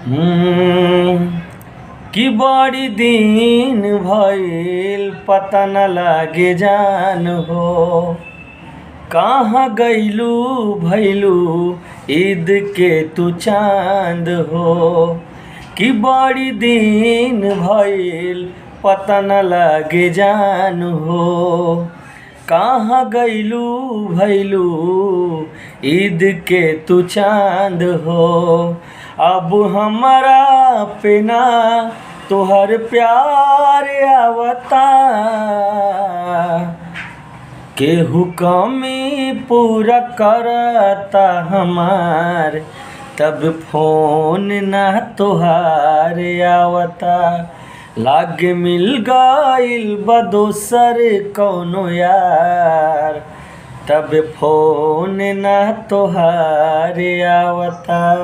हम्म, कि बड़ी दिन भइल पता न लागे जान हो। कहाँ गइलू भइलू ईद के तू चांद हो। कि बड़ी दिन भइल पता न लागे जान हो। कहाँ गइलू भइलू ईद के तू चांद हो। अब हमरा पे ना तोहर प्यार आवता। केहू कमी पूरा करता हमार, तब फोन ना तोहार आवता। लागे मिल गइल बा दोसर कौनो यार, तब फोन ना तोहार आवता।